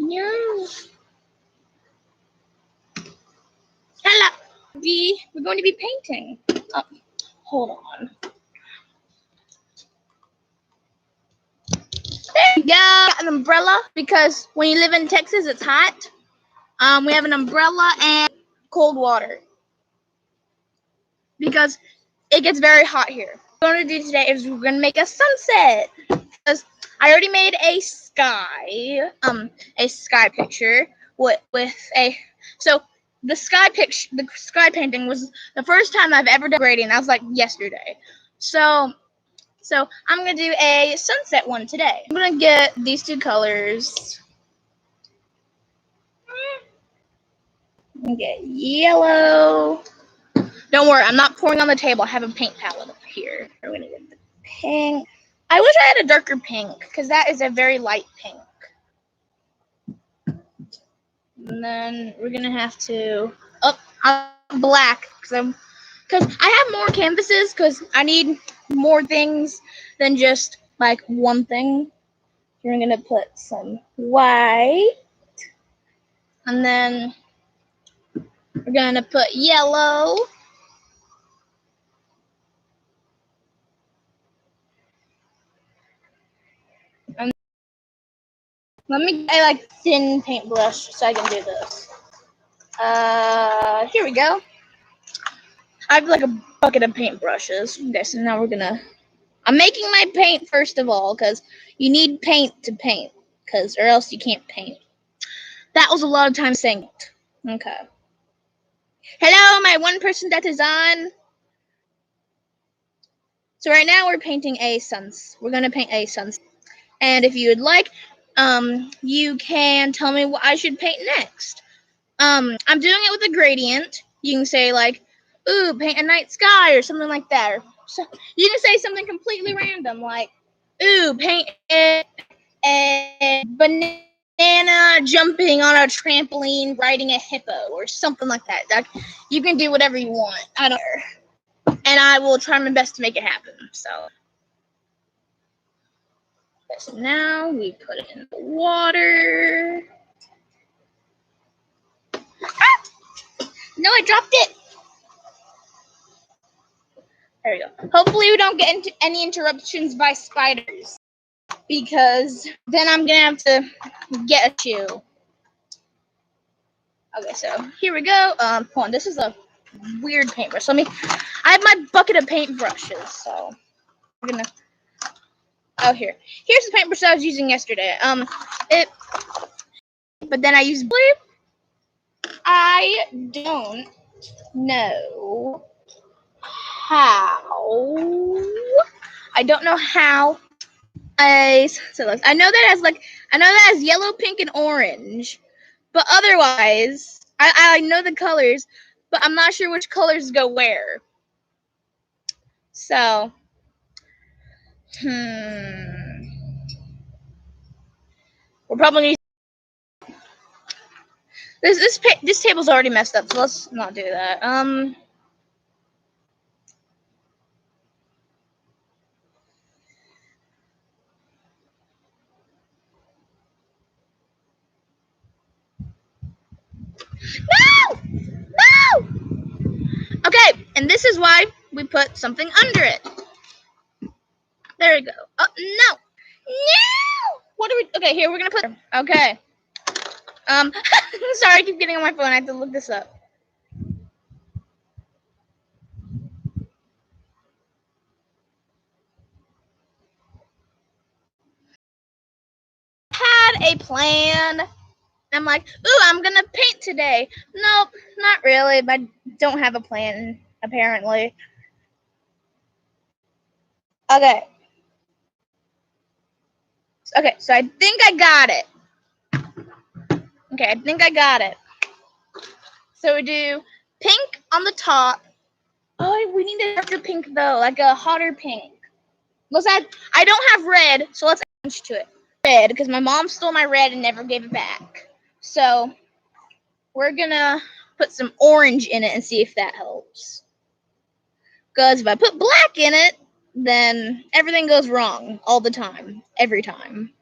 No. Hello. We're going to be painting. Oh, hold on. There you go. Got an umbrella because when you live in Texas, it's hot. We have an umbrella and cold water because it gets very hot here. What we're going to do today is we're going to make a sunset because I already made a sky picture with a so. The sky painting was the first time I've ever done grading. That was like yesterday. So I'm gonna do a sunset one today. I'm gonna get these two colors. I'm gonna get yellow. Don't worry, I'm not pouring on the table. I have a paint palette up here. We're gonna get the pink. I wish I had a darker pink because that is a very light pink. And then we're gonna have to black because I have more canvases because I need more things than just like one thing. We're gonna put some white, and then we're gonna put yellow. And let me get a like thin paintbrush so I can do this. Here we go. I have like a bucket of paintbrushes. Okay, so now I'm making my paint first of all because you need paint to paint, or else you can't paint. That was a lot of time saying it. Okay. Hello, my one person that is on. So right now we're painting we're gonna paint a sunset. And if you would like, you can tell me what I should paint next. I'm doing it with a gradient. You can say like, ooh, paint a night sky or something like that. Or so you can say something completely random like, ooh, paint a banana jumping on a trampoline riding a hippo or something like that. Like, you can do whatever you want. I don't care. And I will try my best to make it happen. So now we put it in the water. Ah! No, I dropped it. There we go. Hopefully we don't get into any interruptions by spiders, because then I'm gonna have to get a shoe. Okay, so here we go. Hold on, this is a weird paintbrush. I have my bucket of paintbrushes, so we're gonna. Oh, here's the paintbrush I was using yesterday. But then I used blue. I don't know how. I don't know how. I know that has yellow, pink, and orange, but otherwise, I know the colors, but I'm not sure which colors go where. So, we're probably this table's already messed up, so let's not do that. No! No! Okay, and this is why we put something under it. There we go. Oh, no! No! What are we... Okay, here, we're gonna put... Okay. Sorry, I keep getting on my phone. I have to look this up. Had a plan. I'm like, ooh, I'm gonna paint today. Nope, not really. I don't have a plan, apparently. Okay. Okay, so I think I got it. Okay, I think I got it. So we do pink on the top. Oh, we need a darker pink though, like a hotter pink. I don't have red, so let's add to it. Red, because my mom stole my red and never gave it back. So we're gonna put some orange in it and see if that helps. Because if I put black in it, then everything goes wrong all the time, every time.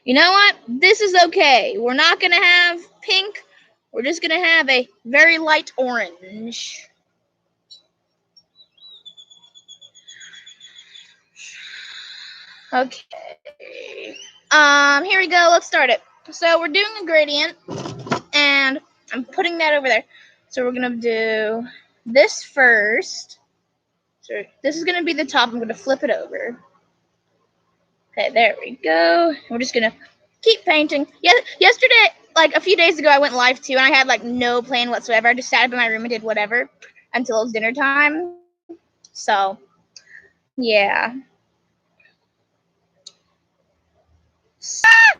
You know what? This is okay. We're not going to have pink. We're just going to have a very light orange. Okay. Here we go. Let's start it. So we're doing a gradient, and I'm putting that over there. So we're going to do this first. So this is going to be the top. I'm going to flip it over. Okay, there we go. We're just going to keep painting. Yeah, yesterday, like a few days ago, I went live too, and I had like no plan whatsoever. I just sat up in my room and did whatever until it was dinner time. So, yeah.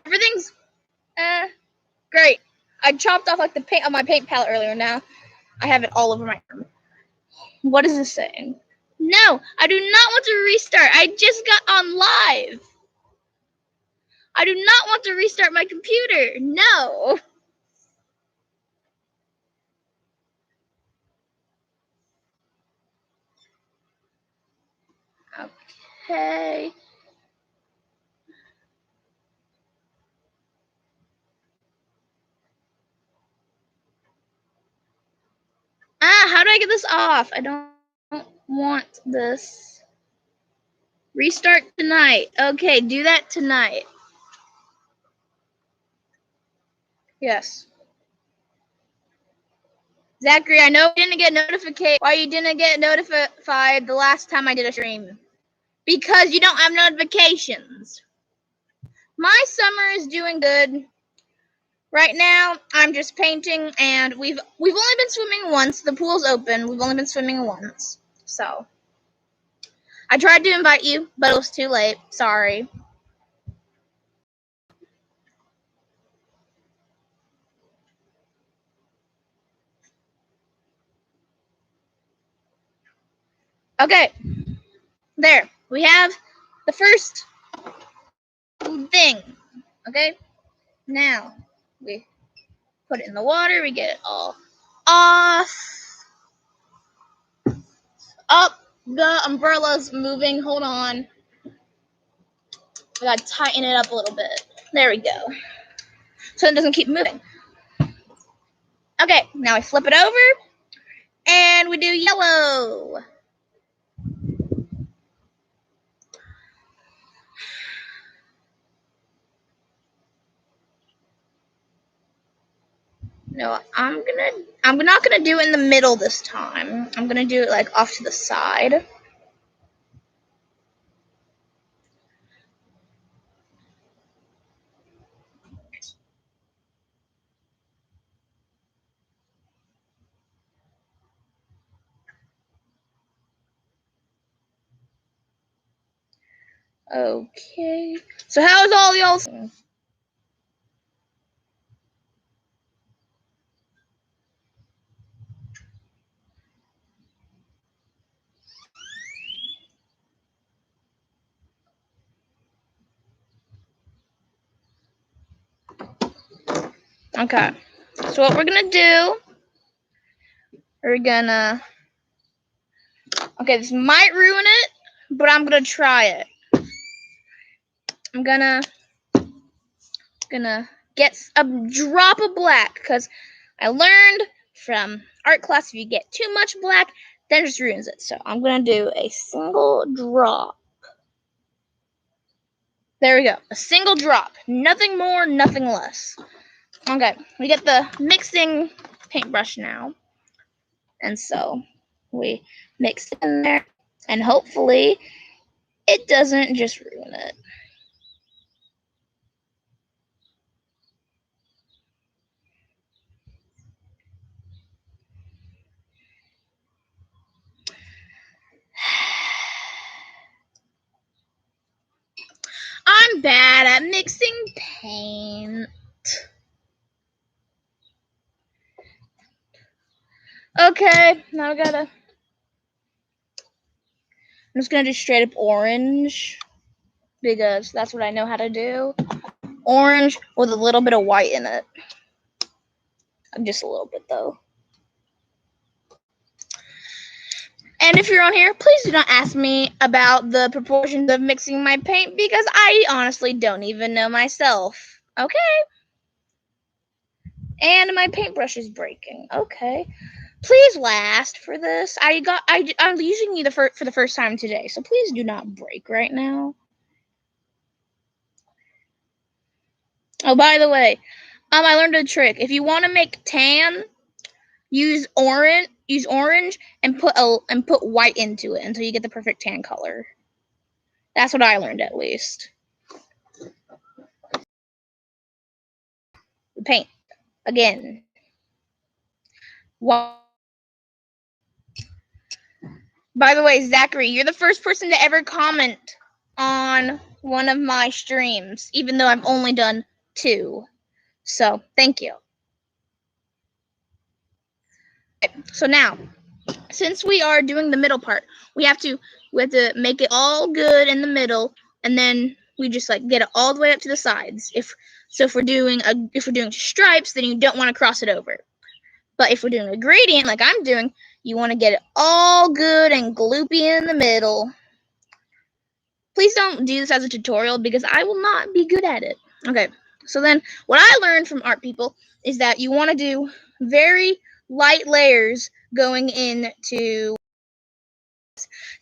Everything's great. I chopped off like the paint on my paint palette earlier. Now I have it all over my room. What is this saying? No, I do not want to restart. I just got on live. I do not want to restart my computer. No. Okay. How do I get this off? I don't want this. Restart tonight. Okay, do that tonight. Yes. Zachary, I know you didn't get notification. Why you didn't get notified the last time I did a stream? Because you don't have notifications. My summer is doing good. Right now, I'm just painting, and we've only been swimming once. The pool's open. We've only been swimming once. So, I tried to invite you, but it was too late. Sorry. Okay. There. We have the first thing. Okay? Now, we put it in the water. We get it all off. Up. The umbrella's moving. Hold on. I gotta tighten it up a little bit. There we go. So it doesn't keep moving. Okay, now I flip it over. And we do yellow. No, I'm not gonna do it in the middle this time. I'm gonna do it like off to the side. Okay. So how's all y'all? Okay. So what we're gonna do? Okay, this might ruin it, but I'm gonna try it. I'm gonna get a drop of black, because I learned from art class if you get too much black, then it just ruins it. So I'm gonna do a single drop. There we go. A single drop. Nothing more, nothing less. Okay, we get the mixing paintbrush now. And so we mix it in there, and hopefully it doesn't just ruin it. I'm bad at mixing paint. Okay, now I'm just gonna do straight up orange, because that's what I know how to do. Orange with a little bit of white in it. Just a little bit though. And if you're on here, please do not ask me about the proportions of mixing my paint because I honestly don't even know myself. Okay? And my paintbrush is breaking. Okay. Please last for this. I'm using you for the first time today, so please do not break right now. Oh, by the way, I learned a trick. If you want to make tan, use orange and put white into it until you get the perfect tan color. That's what I learned, at least. Paint again. By the way, Zachary, you're the first person to ever comment on one of my streams, even though I've only done 2. So thank you. Okay, so now, since we are doing the middle part, we have to make it all good in the middle, and then we just like get it all the way up to the sides. If we're doing stripes, then you don't want to cross it over. But if we're doing a gradient like I'm doing, you want to get it all good and gloopy in the middle. Please don't do this as a tutorial because I will not be good at it. Okay, so then what I learned from art people is that you want to do very light layers going into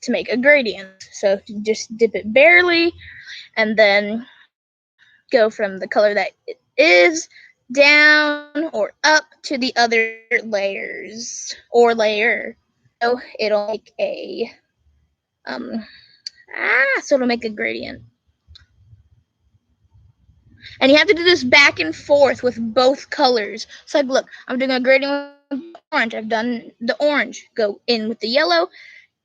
to make a gradient. So just dip it barely and then go from the color that it is down or up to the other layers or layer. So it'll make a it'll make a gradient. And you have to do this back and forth with both colors. So like, look, I'm doing a gradient with orange. I've done the orange. Go in with the yellow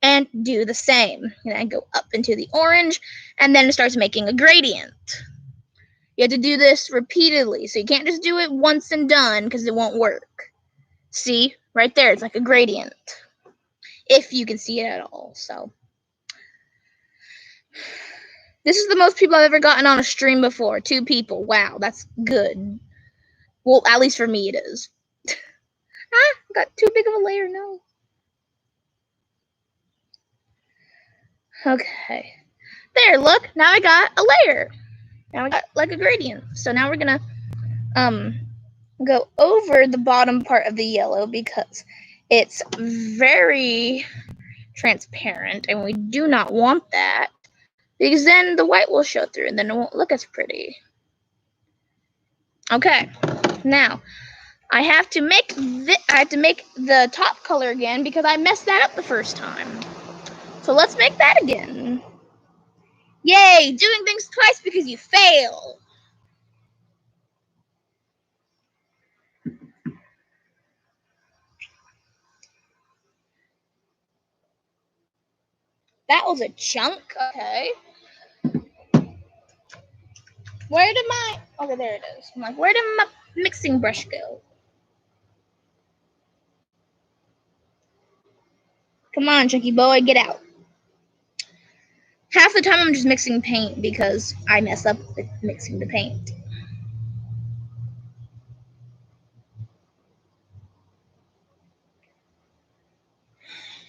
and do the same. And I go up into the orange, and then it starts making a gradient. You have to do this repeatedly. So you can't just do it once and done because it won't work. See? Right there. It's like a gradient. If you can see it at all. So this is the most people I've ever gotten on a stream before. 2 people. Wow, that's good. Well, at least for me it is. I got too big of a layer now. Okay. There, look. Now I got a layer. Now we got like a gradient. So now we're gonna go over the bottom part of the yellow because it's very transparent and we do not want that because then the white will show through and then it won't look as pretty. Okay, now I have to make the top color again because I messed that up the first time. So let's make that again. Yay, doing things twice because you fail. That was a chunk. Okay. Where did my... Okay, there it is. I'm like, where did my mixing brush go? Come on, Chucky boy, get out. Half the time I'm just mixing paint because I mess up with mixing the paint.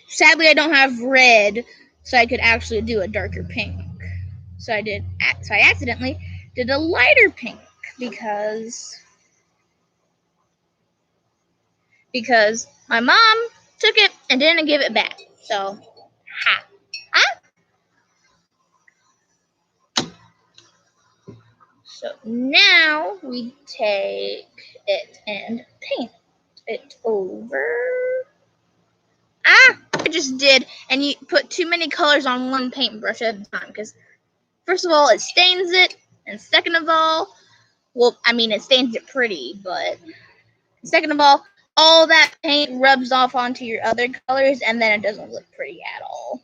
Sadly, I don't have red, so I could actually do a darker pink. So I accidentally did a lighter pink because my mom took it and didn't give it back. So, ha. So now we take it and paint it over. I just did, and you put too many colors on one paintbrush at a time because first of all, it stains it, and second of all, well, I mean, it stains it pretty, but second of all that paint rubs off onto your other colors, and then it doesn't look pretty at all.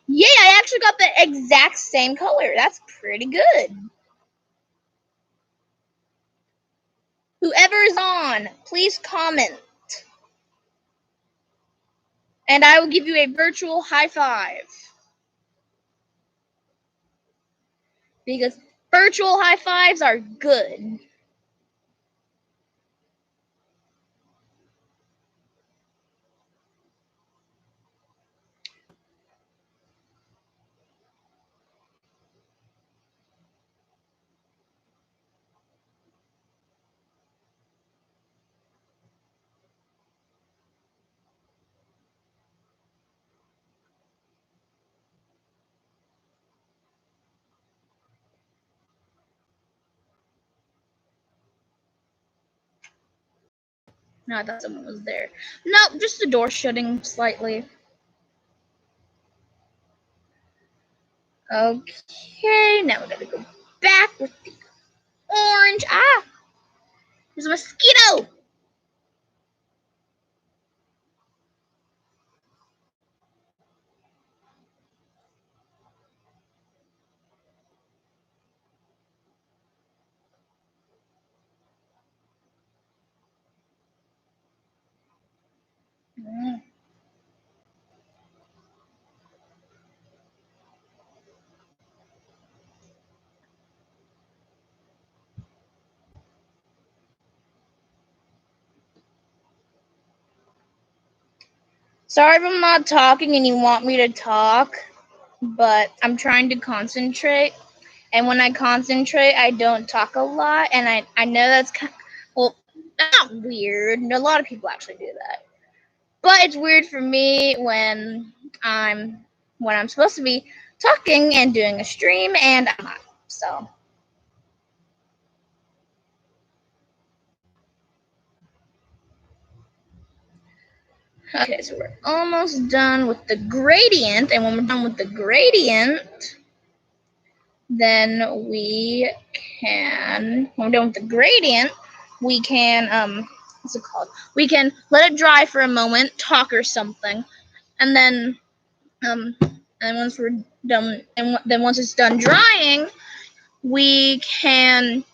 Yay, I actually got the exact same color. That's pretty good. Whoever is on, please comment. And I will give you a virtual high five. Because virtual high fives are good. No, I thought someone was there. Nope, just the door shutting slightly. Okay, now we're gonna go back with the orange. Ah, there's a mosquito. Sorry if I'm not talking and you want me to talk, but I'm trying to concentrate. And when I concentrate, I don't talk a lot. And I know that's well, that's not weird. A lot of people actually do that. But it's weird for me when I'm supposed to be talking and doing a stream and I'm not. So okay, so we're almost done with the gradient, and when we're done with the gradient, then we can, when we're done with the gradient, we can, what's it called? We can let it dry for a moment, talk or something, and then once we're done, and then once it's done drying, we can,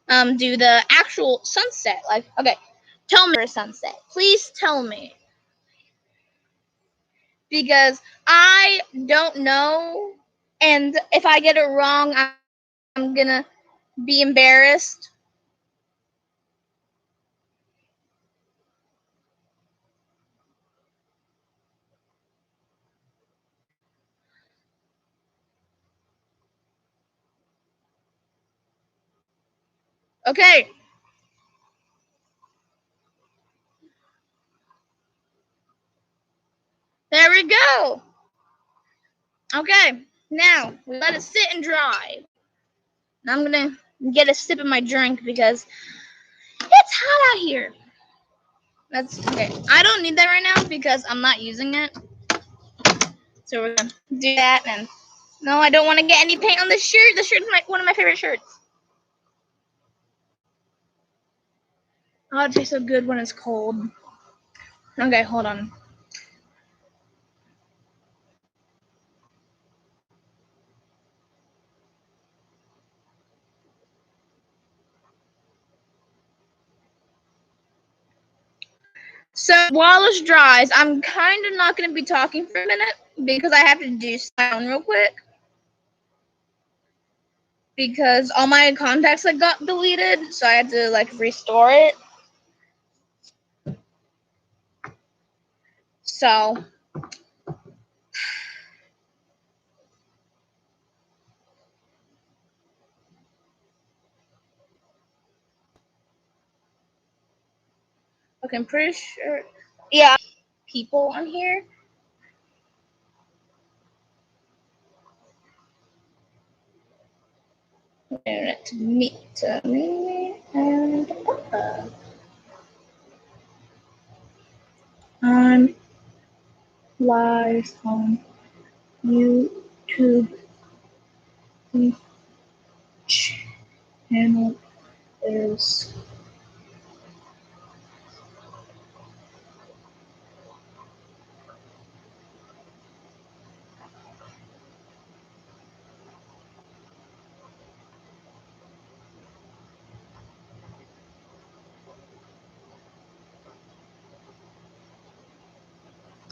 do the actual sunset. Like, okay, tell me a sunset. Please tell me. Because I don't know, and if I get it wrong, I'm gonna be embarrassed. Okay. There we go. Okay, now we let it sit and dry. Now I'm gonna get a sip of my drink because it's hot out here. That's okay. I don't need that right now because I'm not using it. So we're gonna do that, and no, I don't want to get any paint on the shirt. The shirt's one of my favorite shirts. Oh, it tastes so good when it's cold. Okay, hold on. So while this dries, I'm kind of not going to be talking for a minute because I have to do something real quick. Because all my contacts like got deleted, so I had to like restore it. So okay, I'm pretty sure. Yeah, people on here. To me, and Papa. I'm live on YouTube. The channel is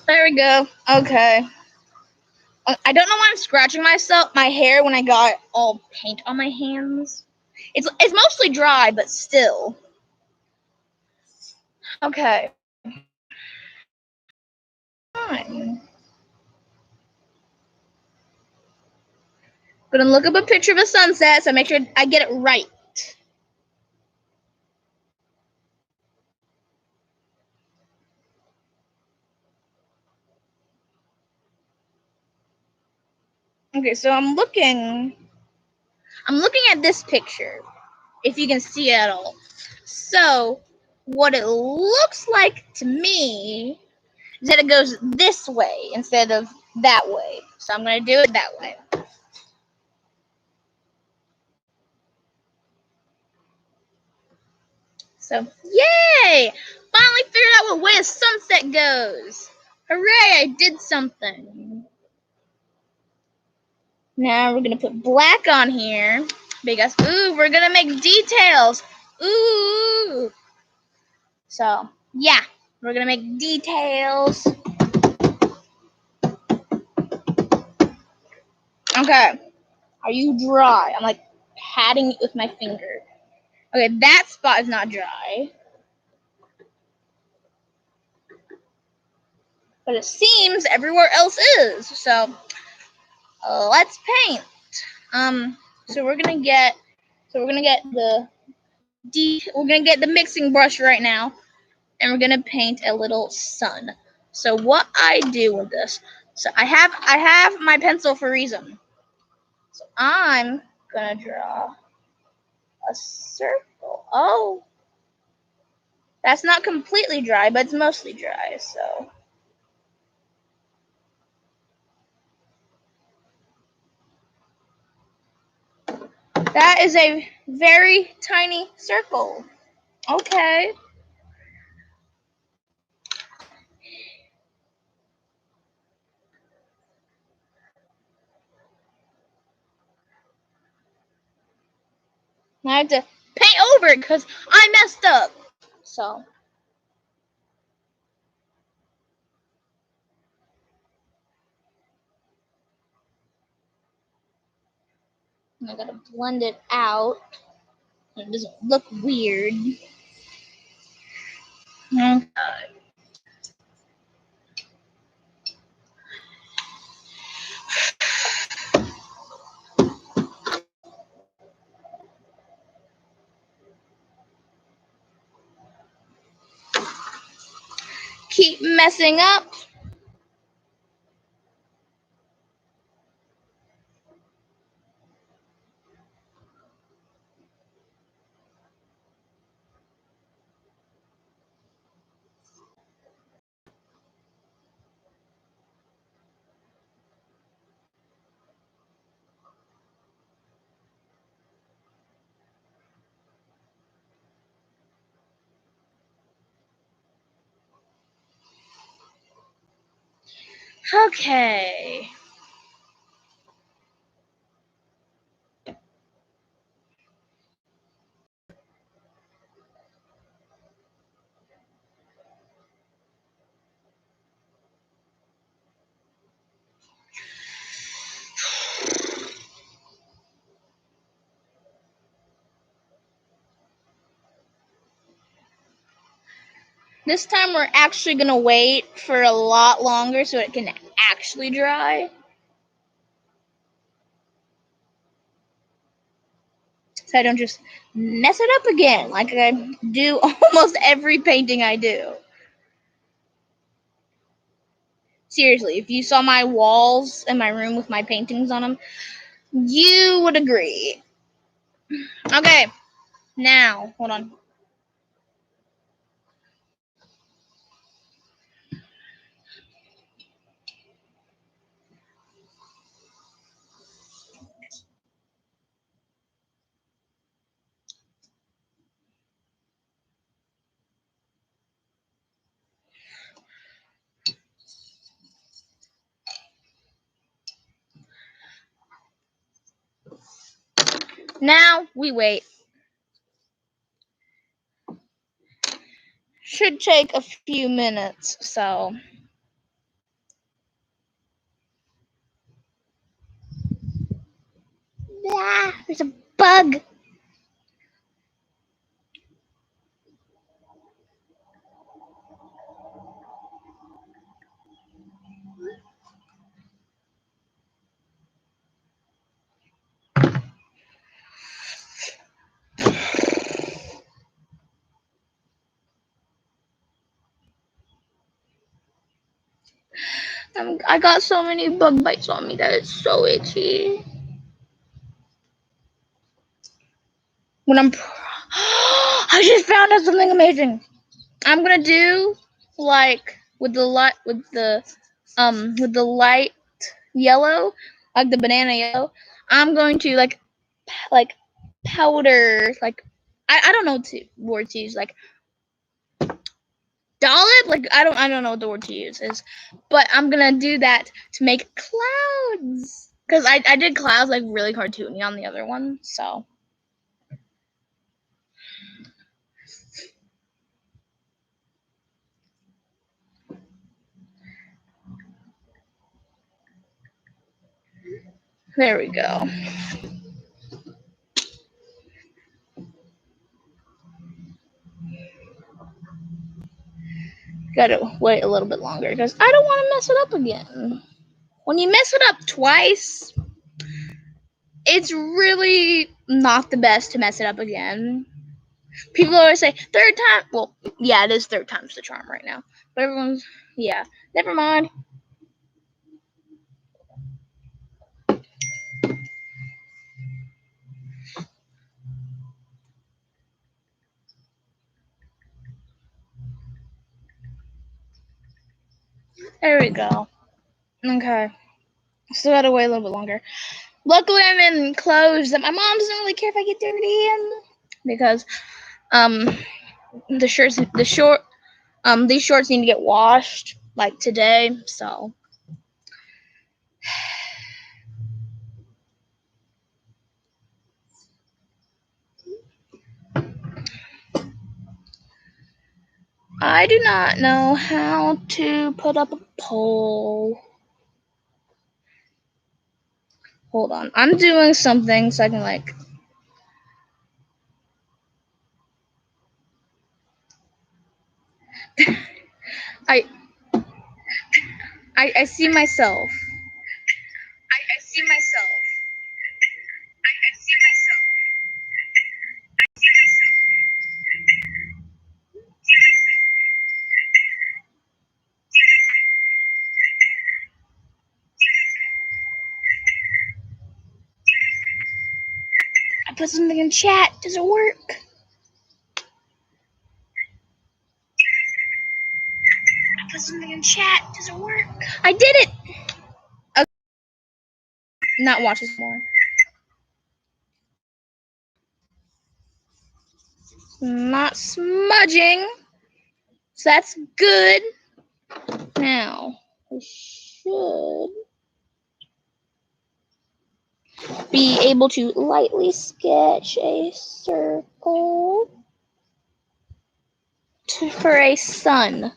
there we go. Okay. I don't know why I'm scratching my hair when I got all paint on my hands. It's mostly dry, but still. Okay. Fine. Gonna look up a picture of a sunset, so make sure I get it right. Okay, so I'm looking at this picture, if you can see it at all. So what it looks like to me is that it goes this way instead of that way. So I'm going to do it that way. So, yay! Finally figured out what way a sunset goes. Hooray, I did something. Now we're going to put black on here because, ooh, we're going to make details. Ooh. So, yeah, we're going to make details. Okay. Are you dry? I'm like patting it with my finger. Okay, that spot is not dry. But it seems everywhere else is. So let's paint. So we're gonna get the mixing brush right now, and we're gonna paint a little sun. So what I do with this? So I have my pencil for a reason. So I'm gonna draw a circle. Oh, that's not completely dry, but it's mostly dry. So that is a very tiny circle. Okay. I have to paint over it because I messed up. So I gotta blend it out so it doesn't look weird. Okay. Keep messing up. Okay. This time we're actually gonna wait for a lot longer so it can actually dry. So I don't just mess it up again like I do almost every painting I do. Seriously, if you saw my walls in my room with my paintings on them, you would agree. Okay, now, hold on. Now we wait. Should take a few minutes, so. Ah, there's a bug. I got so many bug bites on me that it's so itchy. When I'm, I just found out something amazing. I'm gonna do like with the light yellow, like the banana yellow. I'm going to like powder, like I don't know what word to use, like dollop, like I don't know what the word to use is, but I'm gonna do that to make clouds, because I did clouds like really cartoony on the other one, so. There we go. Gotta wait a little bit longer because I don't want to mess it up again. When you mess it up twice, it's really not the best to mess it up again. People always say third time. Well, yeah, it is third time's the charm right now. But everyone's, yeah, never mind. There we go. Okay. Still gotta wait a little bit longer. Luckily, I'm in clothes that my mom doesn't really care if I get dirty in, because these shorts need to get washed like today, so. I do not know how to put up a poll. Hold on. I'm doing something so I can like. I I see myself. I see myself. I see myself. I put something in chat. Does it work? I put something in chat. Does it work? I did it. Okay. Not watch this more. Not smudging. So that's good. Now I should be able to lightly sketch a circle for a sun.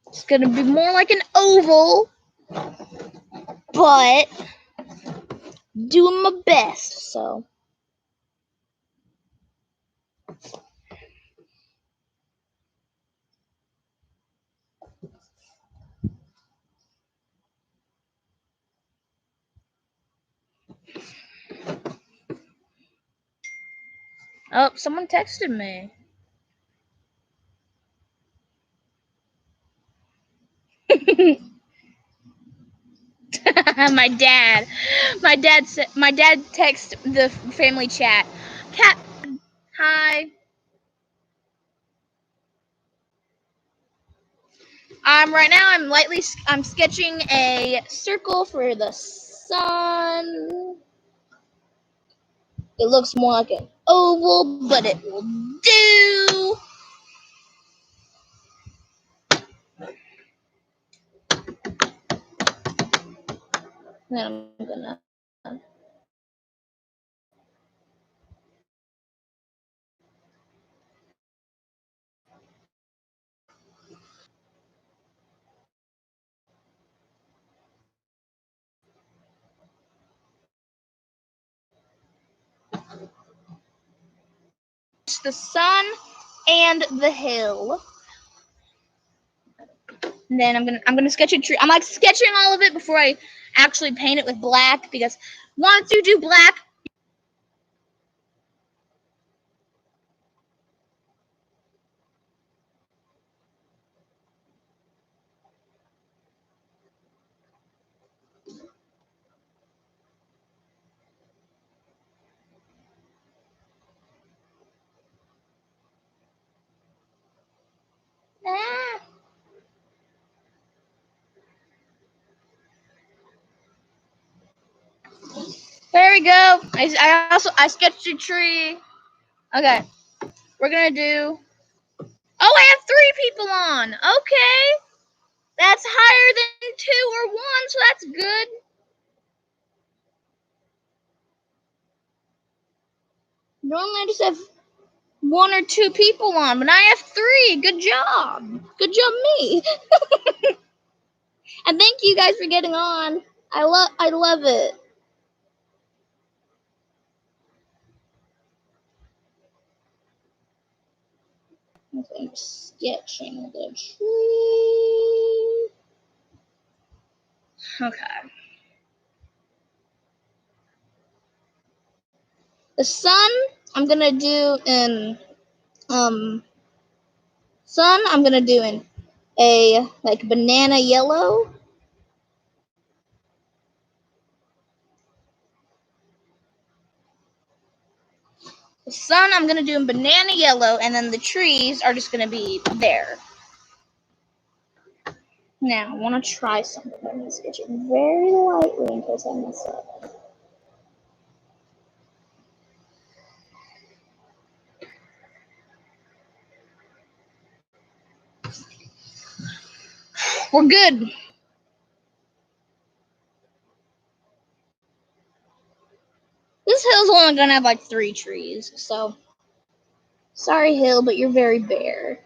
It's gonna be more like an oval, but doing my best, so. Oh, someone texted me. my dad. My dad texted the family chat. Cat, hi. Right now I'm sketching a circle for the sun. It looks more like an oval, but it will do. Then I'm gonna. The sun and the hill. And then I'm gonna sketch a tree. I'm like sketching all of it before I actually paint it with black, because once you do black, we go. I sketched a tree. Okay. We're gonna do. Oh, I have 3 people on. Okay. That's higher than 2 or 1, so that's good. Normally I just have 1 or 2 people on, but I have 3. Good job. Good job, me. And thank you guys for getting on. I love it. Okay, I'm sketching the tree. Okay. The sun, I'm gonna do in sun, I'm gonna do in a like banana yellow. The sun, I'm gonna do in banana yellow, and then the trees are just gonna be there. Now, I want to try something. I'm gonna sketch it very lightly in case I mess up. We're good. This hill's only gonna have like 3 trees, so sorry, hill, but you're very bare.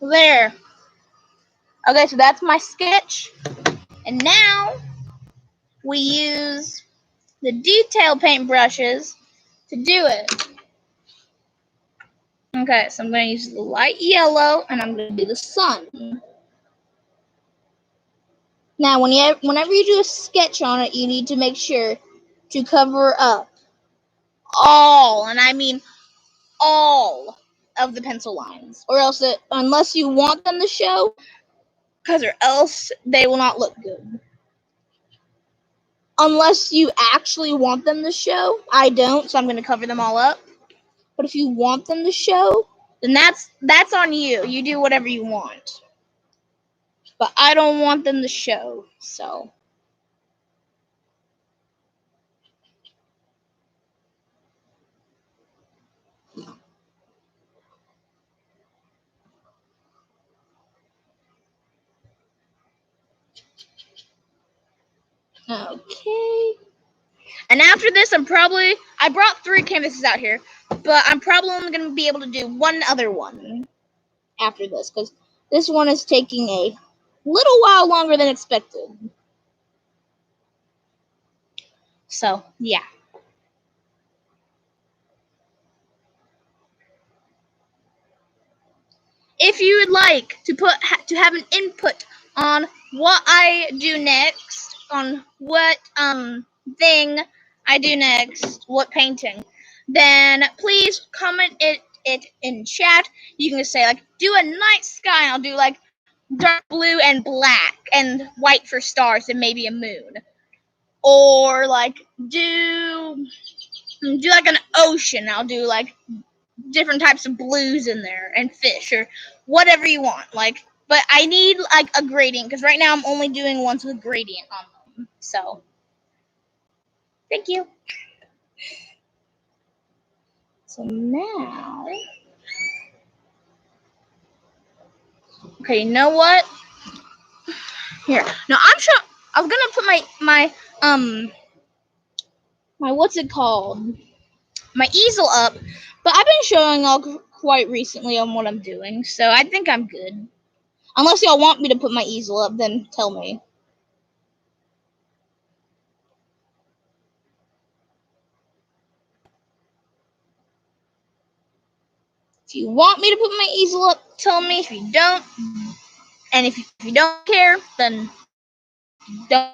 There. Okay, so that's my sketch. And now we use the detail paint brushes to do it. Okay, so I'm going to use the light yellow, and I'm going to do the sun. Now, whenever you do a sketch on it, you need to make sure to cover up all, and I mean all, of the pencil lines, or else unless you want them to show, because or else they will not look good. Unless you actually want them to show. I don't, so I'm going to cover them all up. But if you want them to show, then that's on you. You do whatever you want. But I don't want them to show, so. Okay. And after this, I brought 3 canvases out here, but I'm probably only going to be able to do one other one after this, because this one is taking a little while longer than expected. So, yeah. If you would like to have an input on what I do next, on what thing I do next, what painting, then please comment it in chat. You can just say like, do a night sky, and I'll do like dark blue and black and white for stars and maybe a moon. Or like do like an ocean. I'll do like different types of blues in there and fish or whatever you want. Like, but I need like a gradient, because right now I'm only doing ones with gradient on them. So, thank you. So now, okay, you know what? Here, no, I was gonna put my what's it called? My easel up, but I've been showing all quite recently on what I'm doing, so I think I'm good. Unless y'all want me to put my easel up, then tell me. If you want me to put my easel up, tell me. If you don't, and if you don't care, then don't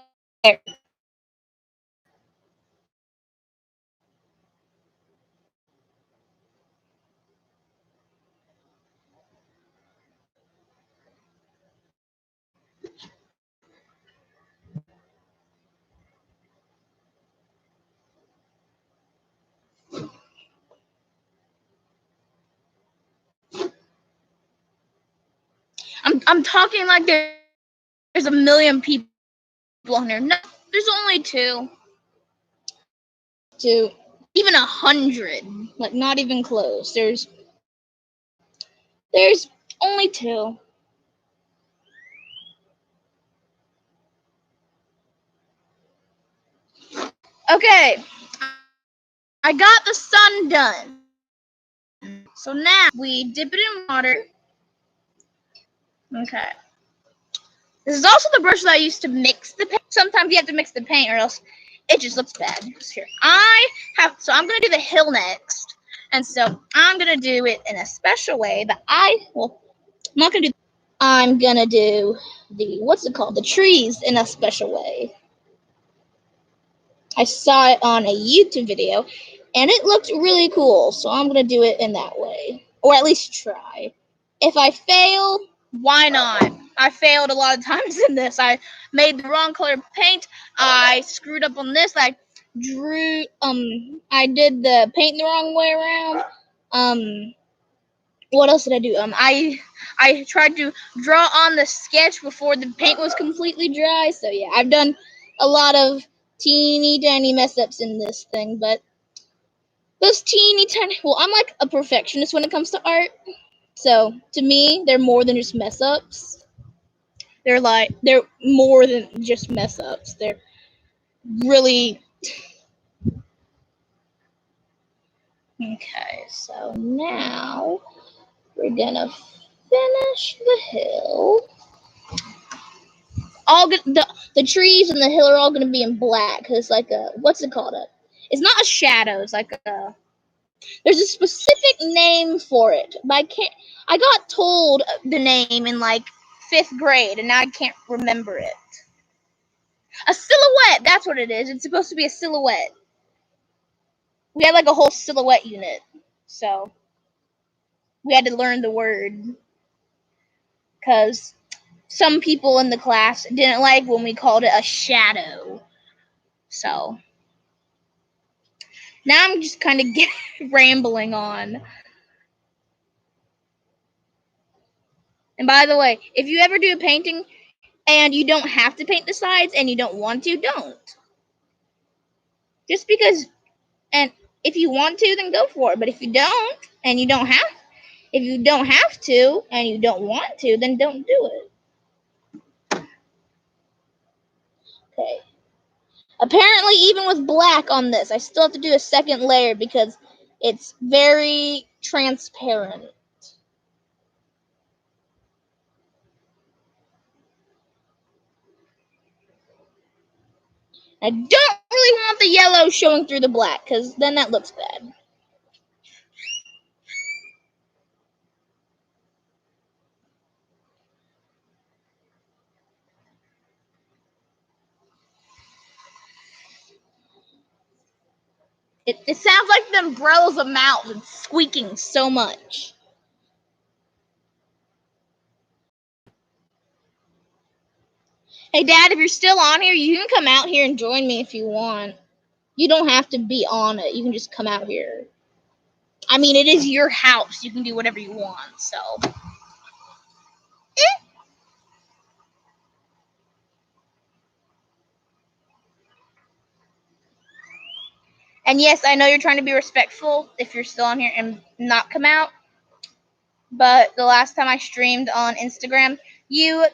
I'm talking like there's a million people on there. No, there's only two. Even 100. Like, not even close. There's only two. Okay. I got the sun done. So now we dip it in water. Okay. This is also the brush that I used to mix the paint. Sometimes you have to mix the paint or else it just looks bad. Here. So I'm going to do the hill next. And so I'm going to do it in a special way that I'm not going to do. I'm going to do the trees in a special way. I saw it on a YouTube video and it looked really cool. So I'm going to do it in that way. Or at least try. If I fail, why not? I failed a lot of times in this. I made the wrong color paint. I screwed up on this. I did the paint the wrong way around. What else did I do? I tried to draw on the sketch before the paint was completely dry. So yeah, I've done a lot of teeny tiny mess ups in this thing, but those teeny tiny, I'm like a perfectionist when it comes to art. So to me, they're more than just mess ups. They're more than just mess ups. They're really okay. So now we're gonna finish the hill. The trees and the hill are all gonna be in black because it's like what's it called? It's not a shadow. It's like there's a specific name for it, but I got told the name in like 5th grade, and now I can't remember it. A silhouette. That's what it is. It's supposed to be a silhouette. We had like a whole silhouette unit, so we had to learn the word because some people in the class didn't like when we called it a shadow. So now I'm just kind of rambling on. And by the way, if you ever do a painting and you don't have to paint the sides and you don't want to, don't. Just because, and if you want to, then go for it. But if you don't, and you don't have, if you don't have to, and you don't want to, then don't do it. Okay. Apparently, even with black on this, I still have to do a second layer because it's very transparent. I don't really want the yellow showing through the black because then that looks bad. It sounds like the umbrella's a mouse. It's squeaking so much. Hey, Dad, if you're still on here, you can come out here and join me if you want. You don't have to be on it. You can just come out here. I mean, it is your house. You can do whatever you want, so. And yes, I know you're trying to be respectful if you're still on here and not come out. But the last time I streamed on Instagram, you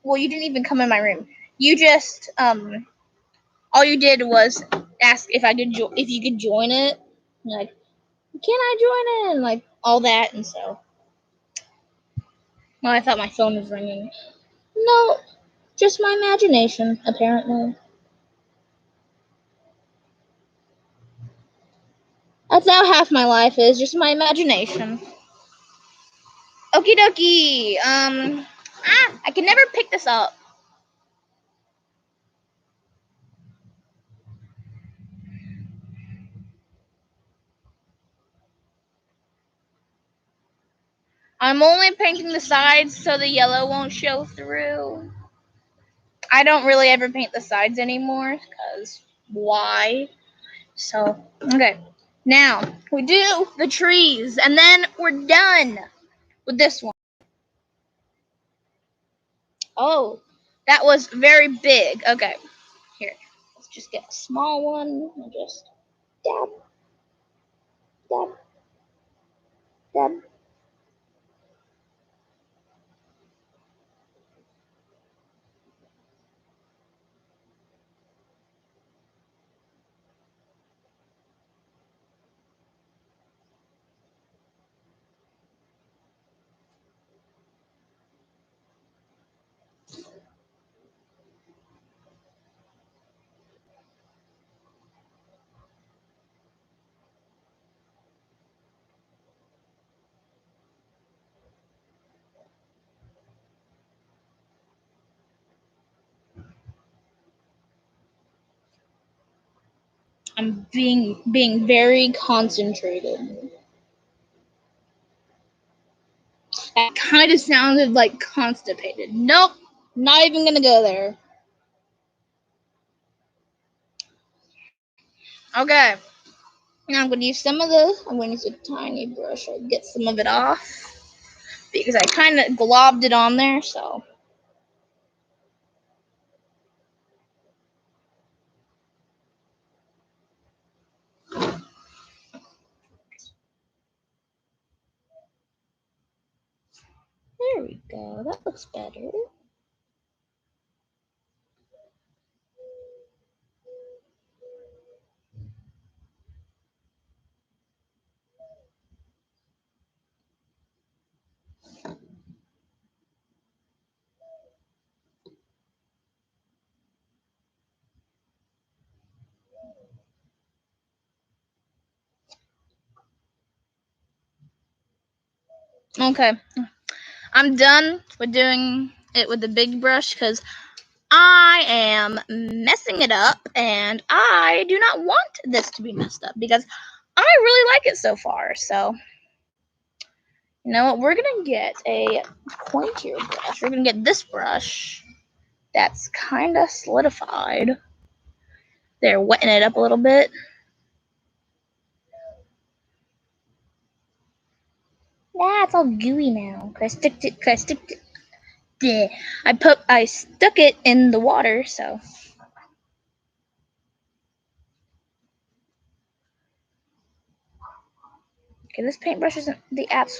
didn't even come in my room. You just all you did was ask if you could join it. Like, can I join in? Like all that, and so. Well, I thought my phone was ringing. No, just my imagination, apparently. That's how half my life is, just my imagination. Okie dokie. I can never pick this up. I'm only painting the sides so the yellow won't show through. I don't really ever paint the sides anymore, because why? So, okay. Now, we do the trees, and then we're done with this one. Oh, that was very big. Okay, here. Let's just get a small one and just dab, dab, dab. I'm being very concentrated. That kind of sounded like constipated. Nope, not even gonna go there. Okay, now I'm gonna use some of this. I'm gonna use a tiny brush to get some of it off because I kind of globbed it on there. So there we go. That looks better. Okay, I'm done with doing it with the big brush because I am messing it up and I do not want this to be messed up because I really like it so far. So, you know what? We're going to get a pointier brush. We're going to get this brush that's kind of solidified. They're wetting it up a little bit. Nah, it's all gooey now. I stuck it. I stuck it in the water, so. Okay, this paintbrush isn't the apps.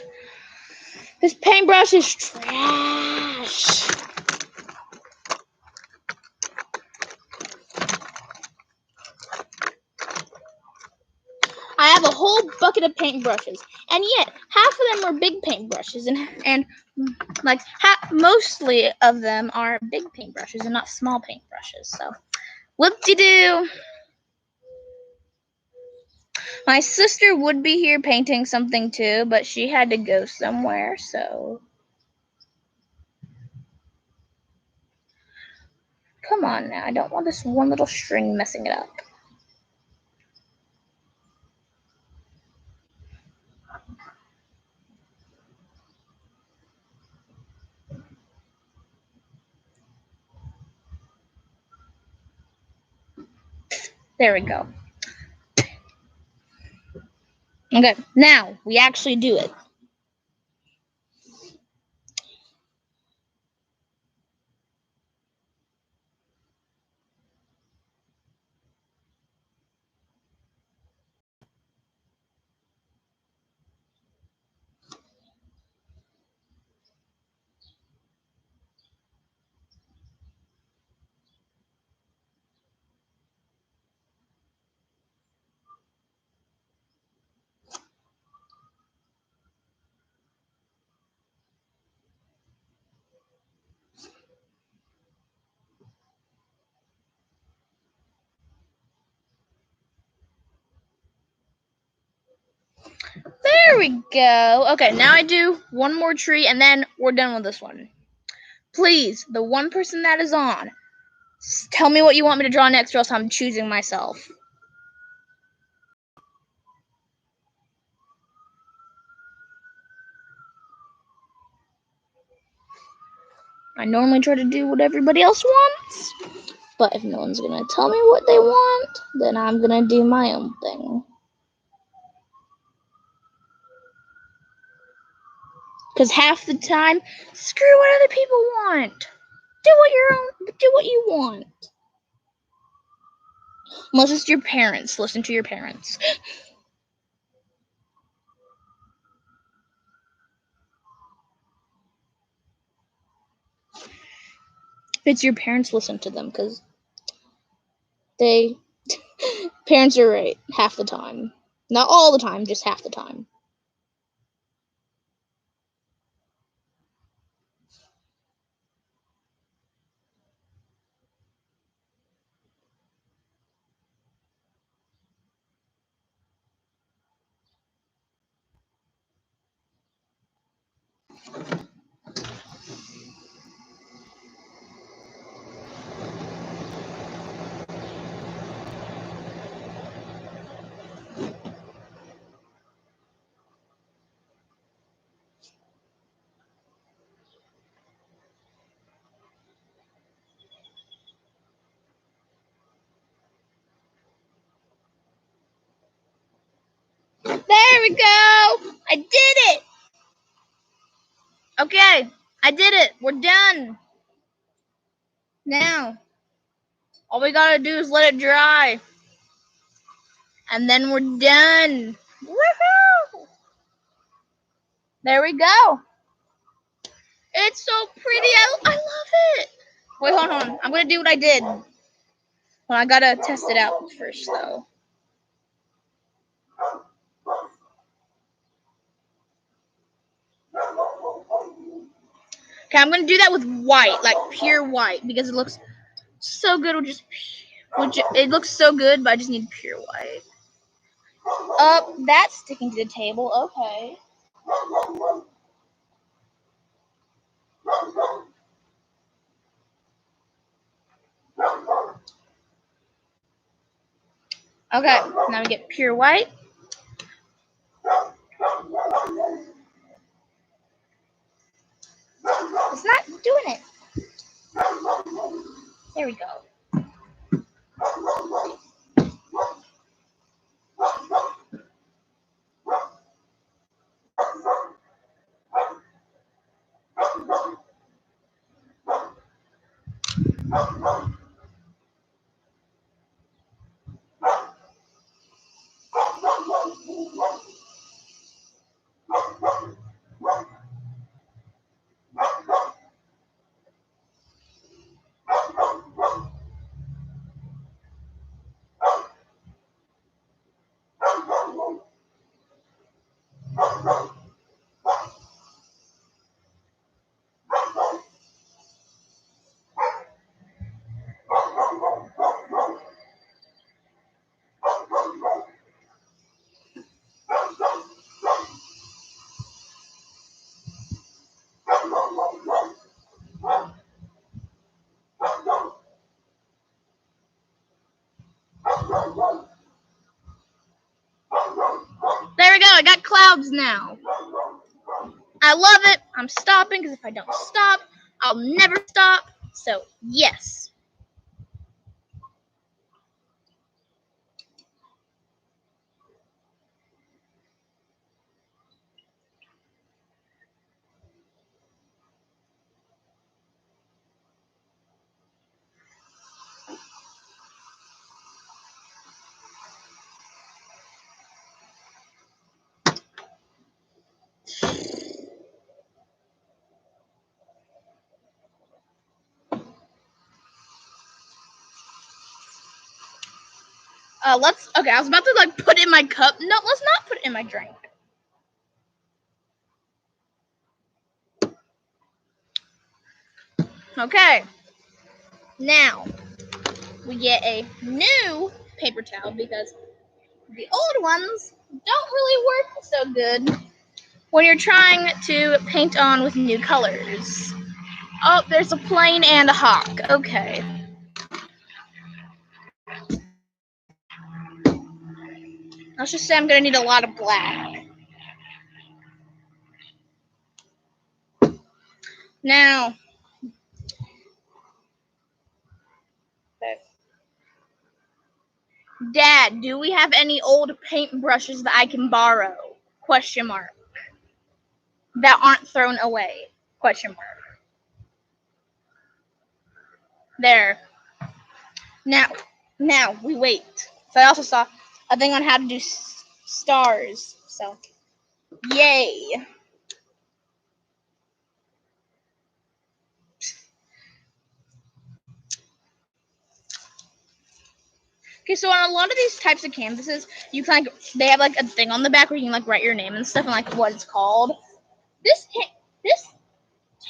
This paintbrush is trash. I have a whole bucket of paintbrushes, and yet half of them are big paintbrushes, and like mostly of them are big paintbrushes and not small paintbrushes. So, whoop-de-doo. My sister would be here painting something too, but she had to go somewhere, so. Come on now, I don't want this one little string messing it up. There we go. Okay, now we actually do it. There we go. Okay, now I do one more tree and then we're done with this one. Please, the one person that is on, tell me what you want me to draw next or else I'm choosing myself. I normally try to do what everybody else wants, but if no one's gonna tell me what they want, then I'm gonna do my own thing. Because half the time, screw what other people want. Do what you want. Unless it's your parents, listen to your parents. If it's your parents, listen to them, because parents are right half the time. Not all the time, just half the time. There we go! I did it! Okay, I did it. We're done. Now, all we gotta do is let it dry. And then we're done. Woohoo! There we go. It's so pretty. I love it. Wait, hold on. I'm gonna do what I did. Well, I gotta test it out first, though. Okay, I'm gonna do that with white, like pure white, because it looks so good. It looks so good, but I just need pure white. Oh, that's sticking to the table. Okay. Okay, now we get pure white. It's not doing it. There we go. There we go. I got clouds now. I love it. I'm stopping because if I don't stop, I'll never stop. So, yes. Okay, I was about to put it in my cup. No, let's not put it in my drink. Okay. Now, we get a new paper towel because the old ones don't really work so good when you're trying to paint on with new colors. Oh, there's a plane and a hawk. Okay. Let's just say I'm going to need a lot of black. Now, Dad, do we have any old paintbrushes that I can borrow? Question mark. That aren't thrown away? Question mark. There. Now we wait. So I also saw a thing on how to do stars. So, yay. Okay, so on a lot of these types of canvases, you can they have like a thing on the back where you can like write your name and stuff and like what it's called. This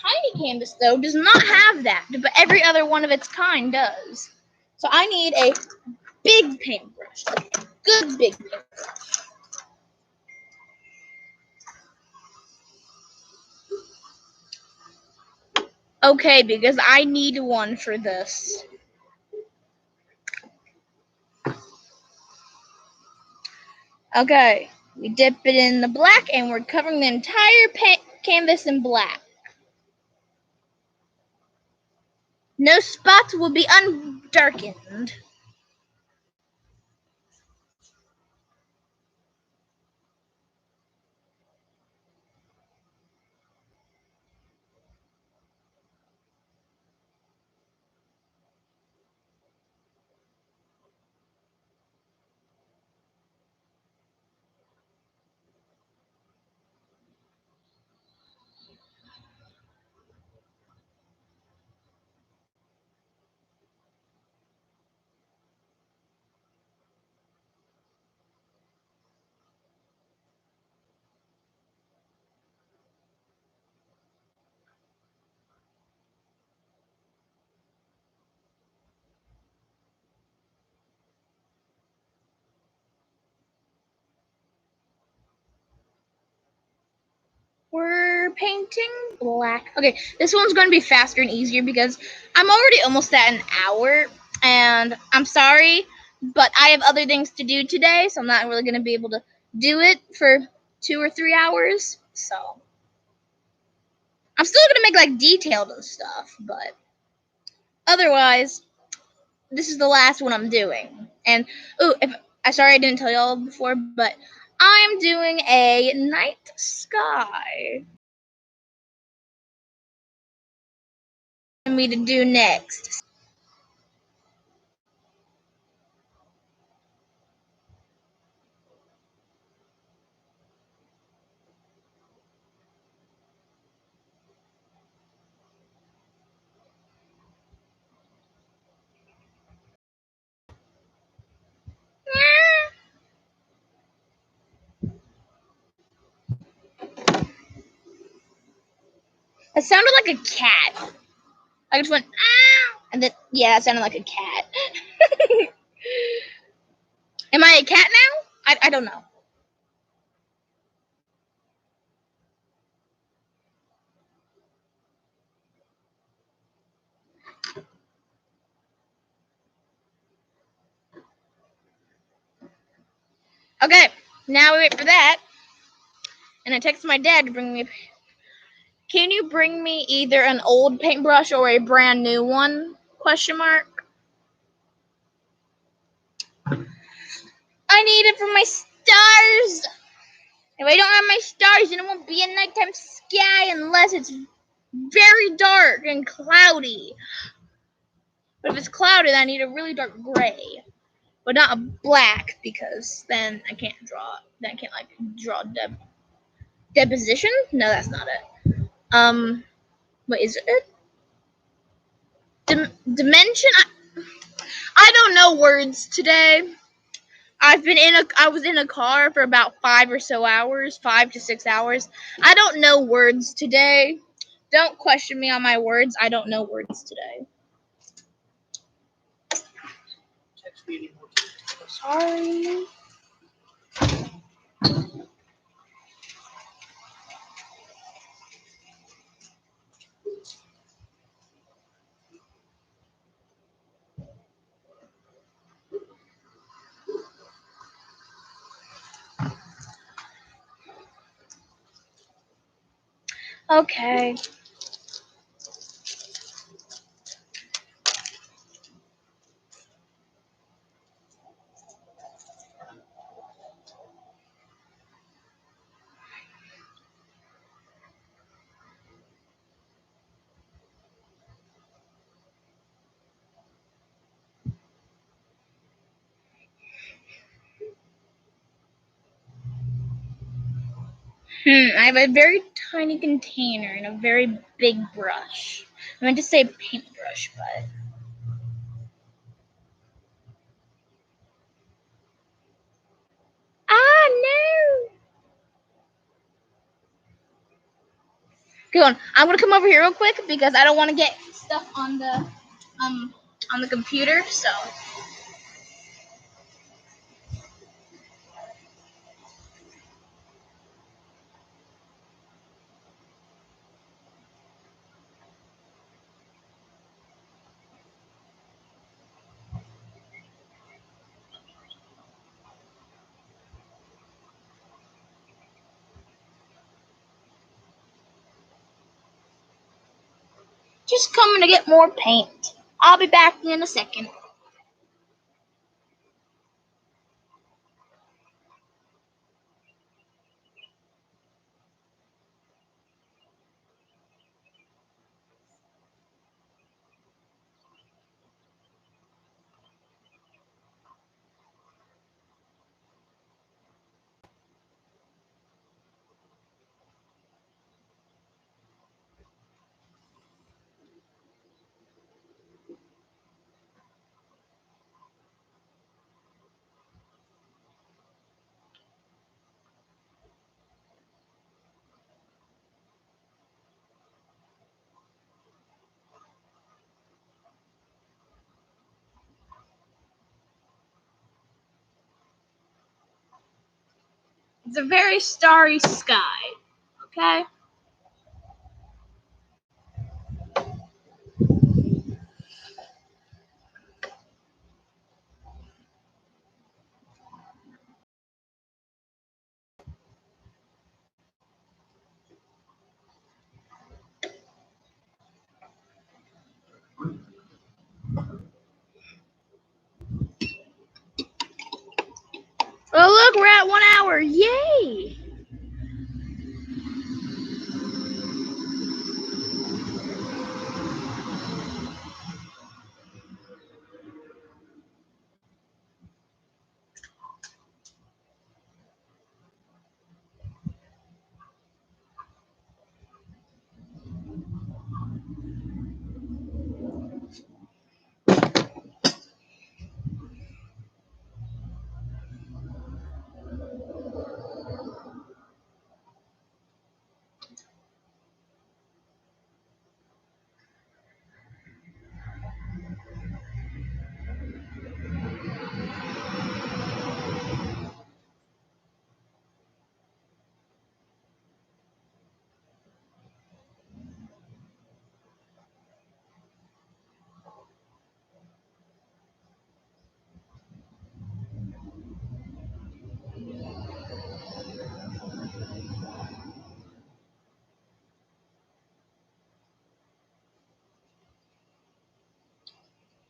tiny canvas though does not have that, but every other one of its kind does. So I need a big paintbrush, like a good big paintbrush. Okay, because I need one for this. Okay, we dip it in the black and we're covering the entire canvas in black. No spots will be undarkened. We're painting black. Okay, this one's going to be faster and easier because I'm already almost at an hour. And I'm sorry, but I have other things to do today, so I'm not really going to be able to do it for 2 or 3 hours. So I'm still going to make like detailed stuff, but otherwise, this is the last one I'm doing. And if I sorry I didn't tell y'all before, but I'm doing a night sky. Me to do next. It sounded like a cat. I just went ah, and then yeah, it sounded like a cat. Am I a cat now? I don't know. Okay, now we wait for that, and I text my dad to bring me. Can you bring me either an old paintbrush or a brand new one? Question mark. I need it for my stars. If I don't have my stars, then it won't be a nighttime sky unless it's very dark and cloudy. But if it's cloudy, then I need a really dark gray, but not a black because then I can't draw. Then I can't like draw deposition. No, that's not it. What is it? Dimension. I don't know words today. I was in a car for about 5 to 6 hours. I don't know words today. Don't question me on my words. I don't know words today. Sorry. Okay. I have a very tiny container and a very big brush. I meant to say paintbrush, but. Ah, no! Good one. I'm gonna come over here real quick because I don't want to get stuff on the computer. So. Just coming to get more paint. I'll be back in a second. It's a very starry sky. Okay. Oh, look, we're at 1 hour. Yay!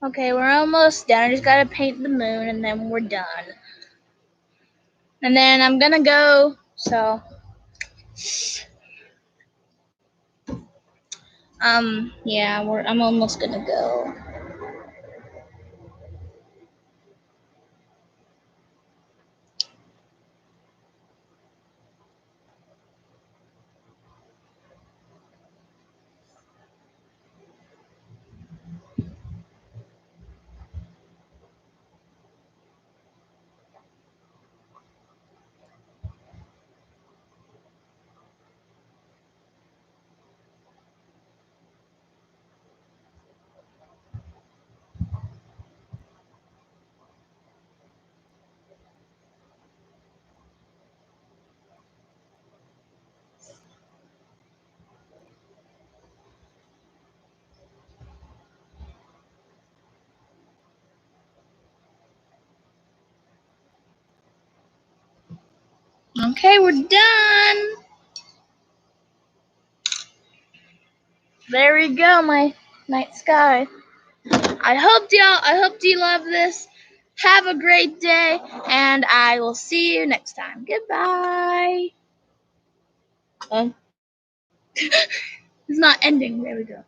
Okay, we're almost done. I just gotta paint the moon and then we're done. And then I'm gonna go, so. Yeah, I'm almost gonna go. Okay, we're done. There we go, my night sky. I hope you love this. Have a great day, and I will see you next time. Goodbye. It's not ending. There we go.